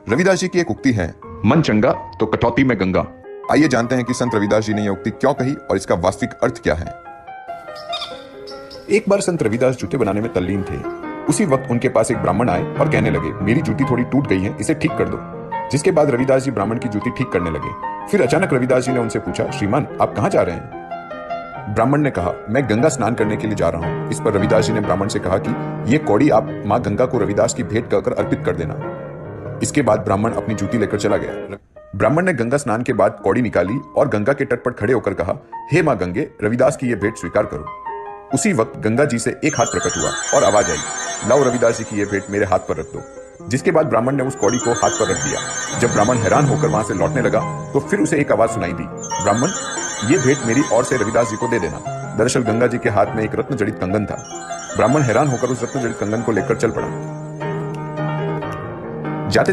रविदास जी की एक उक्ति है, मन चंगा तो कटौती में गंगा। आइए जानते हैं कि संत रविदास जी ने यह उक्ति क्यों कही और इसका वास्तविक अर्थ क्या है। एक बार संत रविदास जूते बनाने में तल्लीन थे। उसी वक्त उनके पास एक ब्राह्मण आए और कहने लगे, मेरी जूती थोड़ी टूट गई है, इसे ठीक कर दो। जिसके बाद रविदास जी ब्राह्मण की जूती ठीक करने लगे। फिर अचानक रविदास जी ने उनसे पूछा, श्रीमान आप कहां जा रहे हैं? ब्राह्मण ने कहा, मैं गंगा स्नान करने के लिए जा रहा हूं। इस पर रविदास जी ने ब्राह्मण से कहा कि ये कौड़ी आप मां गंगा को रविदास की भेंट कहकर अर्पित कर देना। इसके बाद ब्राह्मण अपनी जूती लेकर चला गया। ब्राह्मण ने गंगा स्नान के बाद कौड़ी निकाली और गंगा के तट पर खड़े होकर कहा, हे मां गंगे, रविदास की यह भेंट स्वीकार करो। उसी वक्त गंगा जी से एक हाथ प्रकट हुआ और आवाज आई, लाओ रविदास जी की यह भेंट मेरे हाथ पर रख दो। जिसके बाद ब्राह्मण ने उस कौड़ी को हाथ पर रख दिया। जब ब्राह्मण हैरान होकर वहां से लौटने लगा तो फिर उसे एक आवाज सुनाई दी, ब्राह्मण ये भेंट मेरी ओर से रविदास जी को दे देना। दरअसल गंगा जी के हाथ में एक रत्न जड़ित कंगन था। ब्राह्मण हैरान होकर उस रत्न जड़ित कंगन को लेकर चल पड़ा। जाते